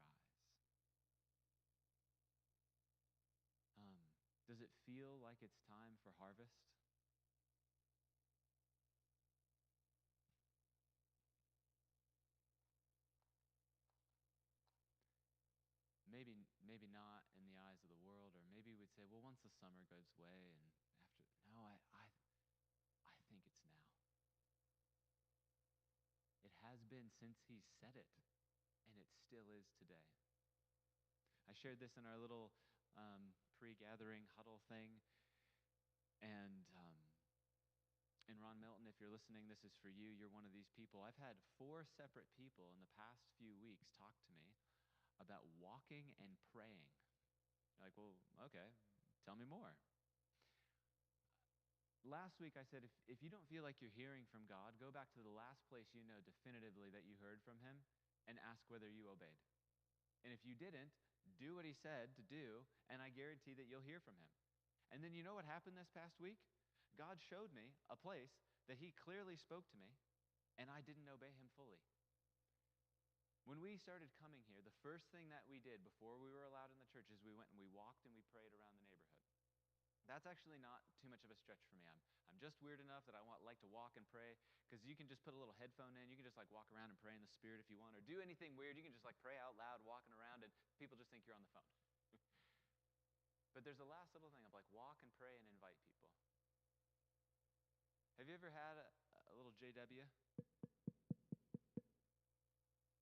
Does it feel like it's time for harvest? Maybe maybe not in the eyes of the world, or maybe we'd say, well, once the summer goes away and after, no, I think it's now. It has been since he said it, and it still is today. I shared this in our little pre-gathering huddle thing, and Ron Milton, if you're listening, this is for you. You're one of these people. I've had 4 separate people in the past few weeks talk to me about walking and praying. You're like, well, okay, tell me more. Last week I said, if you don't feel like you're hearing from God, go back to the last place you know definitively that you heard from him and ask whether you obeyed. And if you didn't, do what he said to do, and I guarantee that you'll hear from him. And then you know what happened this past week? God showed me a place that he clearly spoke to me, and I didn't obey him fully. When we started coming here, the first thing that we did before we were allowed in the church is we went and we walked and we prayed around the neighborhood. That's actually not too much of a stretch for me. I'm just weird enough that I like to walk and pray, because you can just put a little headphone in. You can just like walk around and pray in the Spirit if you want, or do anything weird. You can just like pray out loud walking around, and people just think you're on the phone. But there's a last little thing of like walk and pray and invite people. Have you ever had a little JW,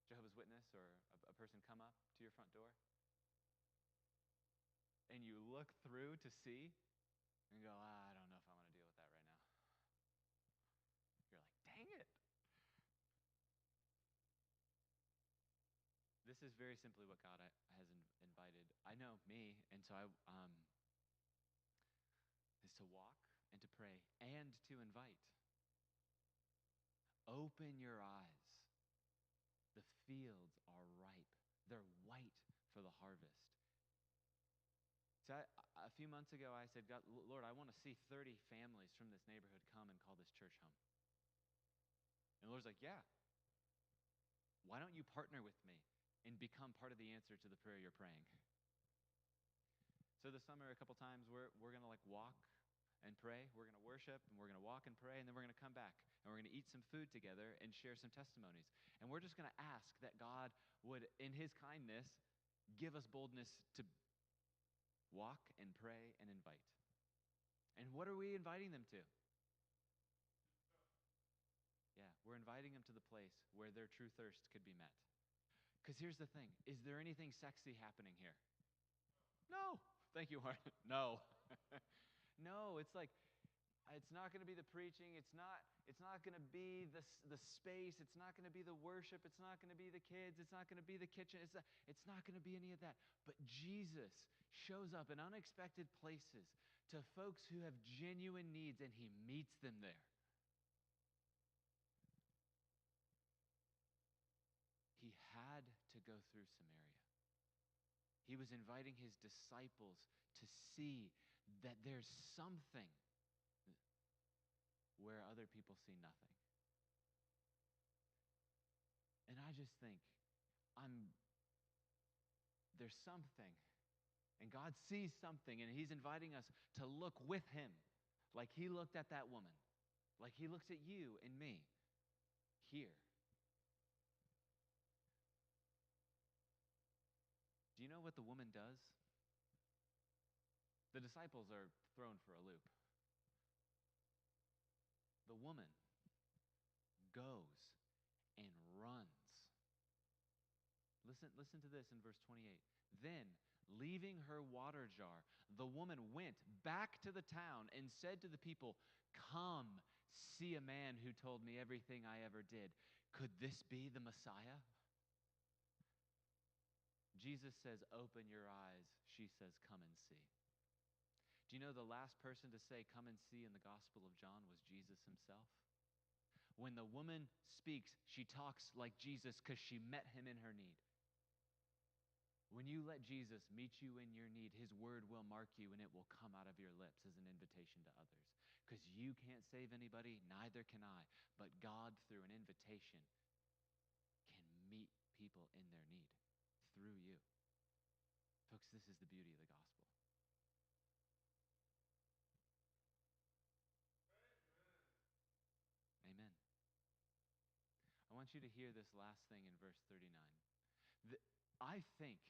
Jehovah's Witness, or a person come up to your front door? And you look through to see, and go, I don't know if I want to deal with that right now. You're like, dang it. This is very simply what God has invited. I know me, and so is to walk and to pray and to invite. Open your eyes. The fields are ripe. They're white for the harvest. So a few months ago, I said, God, Lord, I want to see 30 families from this neighborhood come and call this church home. And the Lord's like, yeah. Why don't you partner with me and become part of the answer to the prayer you're praying? So this summer, a couple times, we're going to like walk and pray. We're going to worship, and we're going to walk and pray, and then we're going to come back, and we're going to eat some food together and share some testimonies. And we're just going to ask that God would, in his kindness, give us boldness to walk and pray and invite. And what are we inviting them to? Yeah, we're inviting them to the place where their true thirst could be met. Because here's the thing. Is there anything sexy happening here? No. Thank you, Warren. No. No, it's like, it's not going to be the preaching. It's not going to be the space. It's not going to be the worship. It's not going to be the kids. It's not going to be the kitchen. It's not going to be any of that. But Jesus shows up in unexpected places to folks who have genuine needs, and he meets them there. He had to go through Samaria. He was inviting his disciples to see that there's something where other people see nothing. And I just think, there's something, and God sees something, and he's inviting us to look with him, like he looked at that woman, like he looks at you and me here. Do you know what the woman does? The disciples are thrown for a loop. The woman goes and runs. Listen to this in verse 28. Then, leaving her water jar, the woman went back to the town and said to the people, "Come, see a man who told me everything I ever did. Could this be the Messiah?" Jesus says, "Open your eyes." She says, "Come and see." Do you know the last person to say, "Come and see" in the Gospel of John was Jesus himself? When the woman speaks, she talks like Jesus because she met him in her need. When you let Jesus meet you in your need, his word will mark you, and it will come out of your lips as an invitation to others. Because you can't save anybody, neither can I. But God, through an invitation, can meet people in their need through you. Folks, this is the beauty of the gospel. Amen. I want you to hear this last thing in verse 39. I think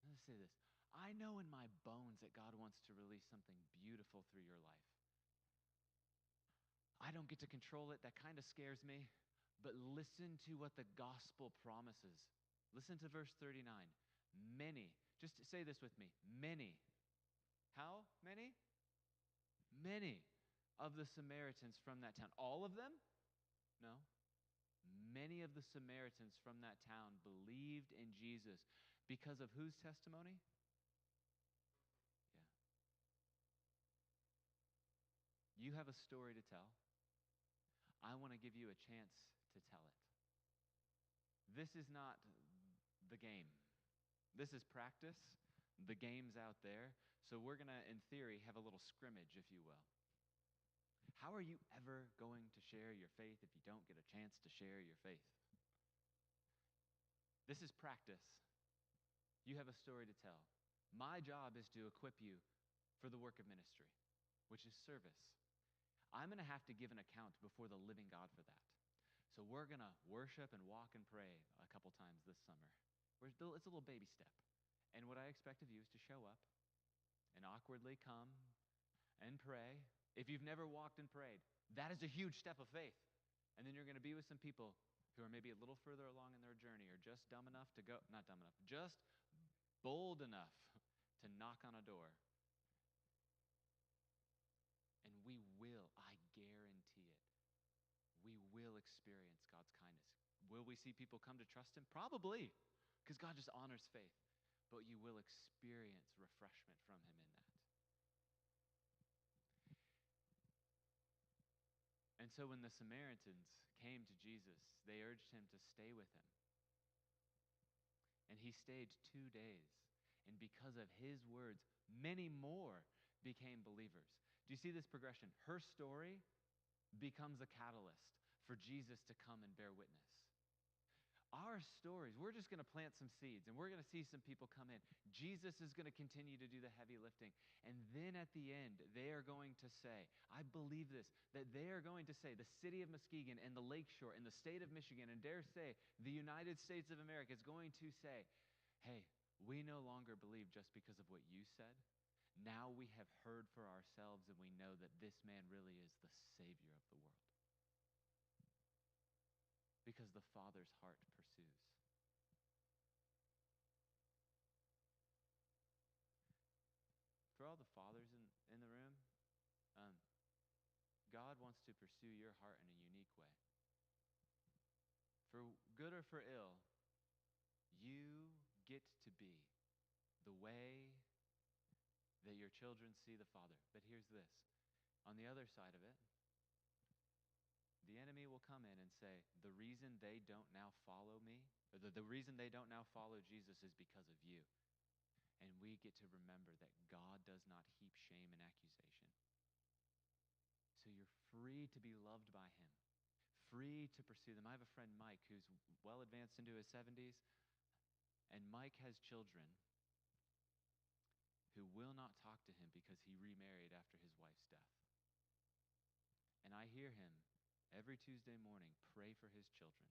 Let's say this. I know in my bones that God wants to release something beautiful through your life. I don't get to control it. That kind of scares me. But listen to what the gospel promises. Listen to verse 39. Many, just say this with me, many. How many? Many of the Samaritans from that town. All of them? No. Many of the Samaritans from that town believed in Jesus because of whose testimony? Yeah. You have a story to tell. I want to give you a chance to tell it. This is not the game. This is practice. The game's out there. So we're going to, in theory, have a little scrimmage, if you will. How are you ever going to share your faith if you don't get a chance to share your faith? This is practice. You have a story to tell. My job is to equip you for the work of ministry, which is service. I'm going to have to give an account before the living God for that. So we're going to worship and walk and pray a couple times this summer. It's a little baby step. And what I expect of you is to show up and awkwardly come and pray. If you've never walked and prayed, that is a huge step of faith. And then you're going to be with some people who are maybe a little further along in their journey or just dumb enough to go, not dumb enough, just bold enough to knock on a door. And we will, I guarantee it, we will experience God's kindness. Will we see people come to trust Him? Probably, because God just honors faith. But you will experience refreshment from Him in that. And so when the Samaritans came to Jesus, they urged Him to stay with Him. And He stayed 2 days. And because of His words, many more became believers. Do you see this progression? Her story becomes a catalyst for Jesus to come and bear witness. Our stories, we're just going to plant some seeds and we're going to see some people come in. Jesus is going to continue to do the heavy lifting. And then at the end, they are going to say, I believe this, that they are going to say, the city of Muskegon and the Lakeshore and the state of Michigan, and dare say, the United States of America is going to say, hey, we no longer believe just because of what you said. Now we have heard for ourselves and we know that this man really is the Savior of the world. Because the Father's heart pursues. For all the fathers in the room, God wants to pursue your heart in a unique way. For good or for ill, you get to be the way that your children see the Father. But here's this. On the other side of it, the enemy will come in and say, the reason they don't now follow me, or the reason they don't now follow Jesus is because of you. And we get to remember that God does not heap shame and accusation. So you're free to be loved by Him, free to pursue them. I have a friend, Mike, who's well advanced into his 70s, and Mike has children who will not talk to him because he remarried after his wife's death. And I hear him every Tuesday morning pray for his children.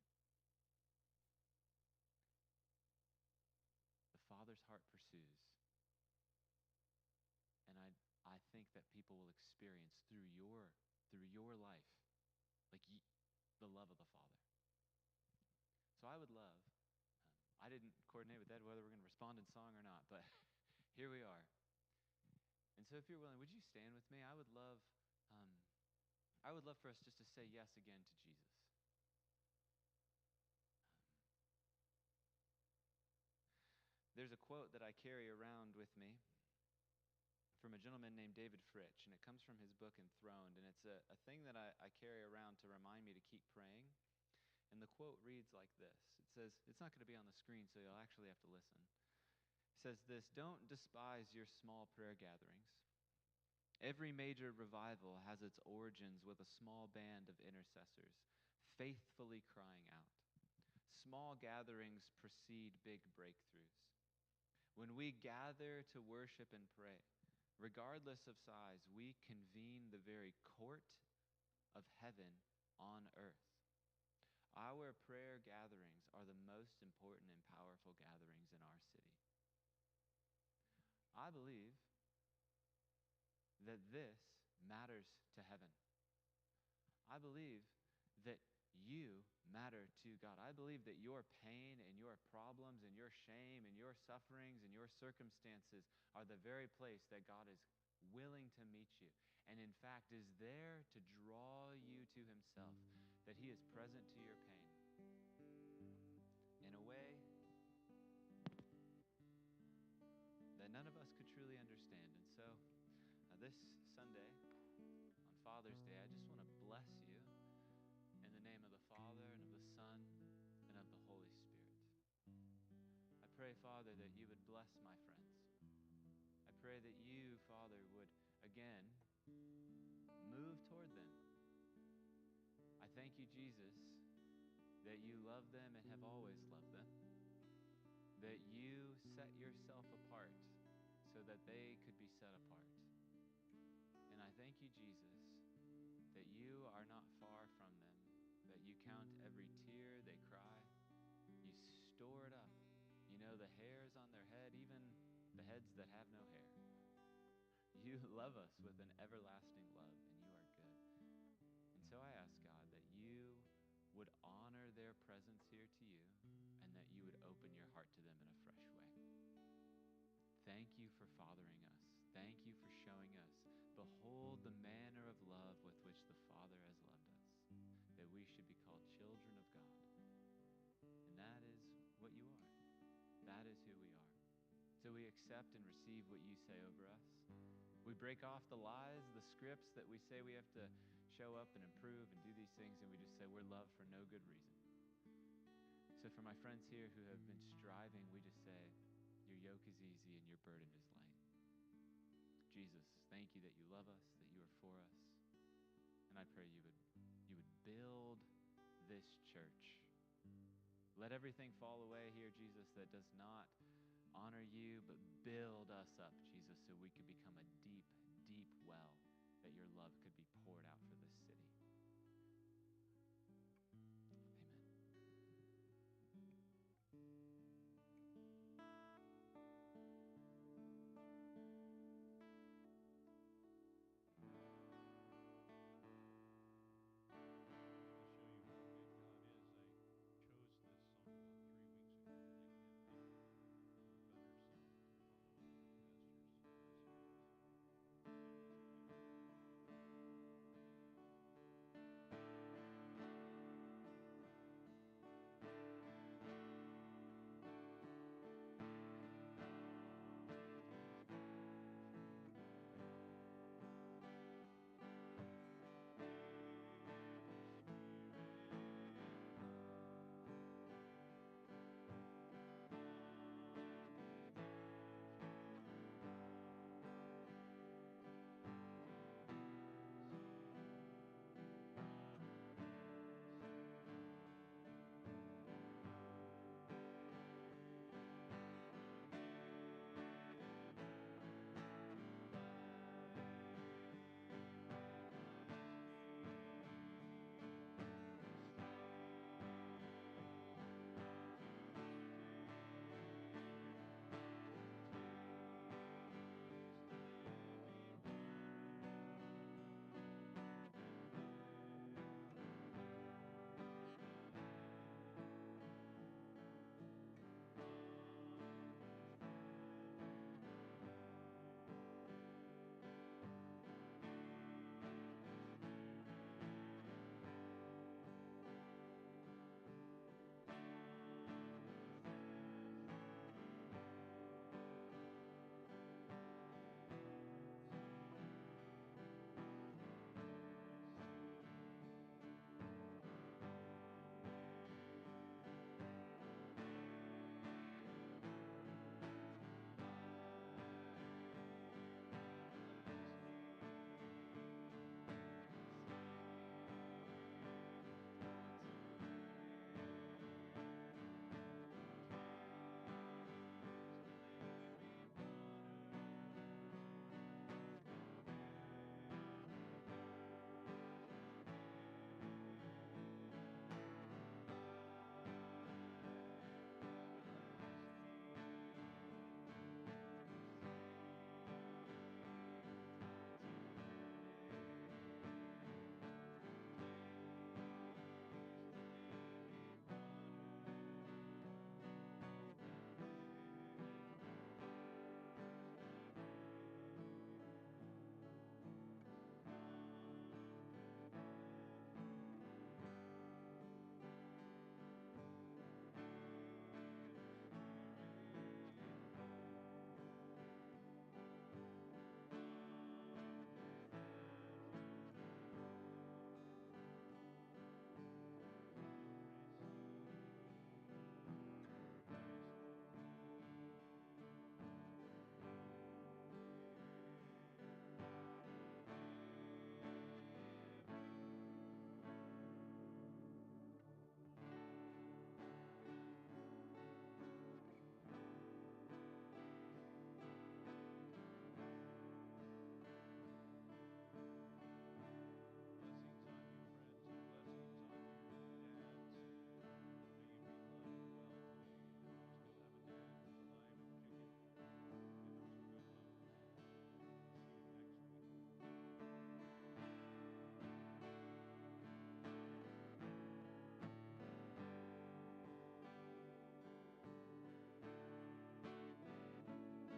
The Father's heart pursues. And I think that people will experience through your life, like the love of the Father. So I would love, I didn't coordinate with Ed whether we're going to respond in song or not, but here we are. And so if you're willing, would you stand with me? I would love for us just to say yes again to Jesus. There's a quote that I carry around with me from a gentleman named David Fritch, and it comes from his book Enthroned, and it's a thing that I carry around to remind me to keep praying. And the quote reads like this. It says, it's not going to be on the screen, so you'll actually have to listen. It says this: don't despise your small prayer gatherings. Every major revival has its origins with a small band of intercessors faithfully crying out. Small gatherings precede big breakthroughs. When we gather to worship and pray, regardless of size, we convene the very court of heaven on earth. Our prayer gatherings are the most important and powerful gatherings in our city. I believe that this matters to heaven. I believe that you matter to God. I believe that your pain and your problems and your shame and your sufferings and your circumstances are the very place that God is willing to meet you, and in fact is there to draw you to himself, that he is present to your pain in a way that none of us could truly understand. And so this Sunday on Father's Day, I just want to bless you in the name of the Father and of the Son and of the Holy Spirit. I pray, Father, that you would bless my friends. I pray that you, Father, would again move toward them. I thank you, Jesus, that you love them and have always loved them, that you set yourself apart so that they could be set apart. And I thank you, Jesus, that you are not far from them, that you count every tear they cry. You store it up. You know the hairs on their head, even the heads that have no hair. You love us with an everlasting love, and you are good. And so I ask, God, that you would honor their presence here to you, and that you would open your heart to them in a fresh way. Thank you for fathering us. Thank you for showing us, behold the manner of love with which the Father has loved us, that we should be called children of God. And that is what you are. That is who we are. So we accept and receive what you say over us. We break off the lies, the scripts that we say we have to show up and improve and do these things, and we just say we're loved for no good reason. So for my friends here who have been striving, we just say, your yoke is easy and your burden is light. Jesus, thank you that you love us, that you are for us. And I pray you would build this church. Let everything fall away here, Jesus, that does not honor you, but build us up, Jesus, so we could become a deep, deep well, that your love could be poured out for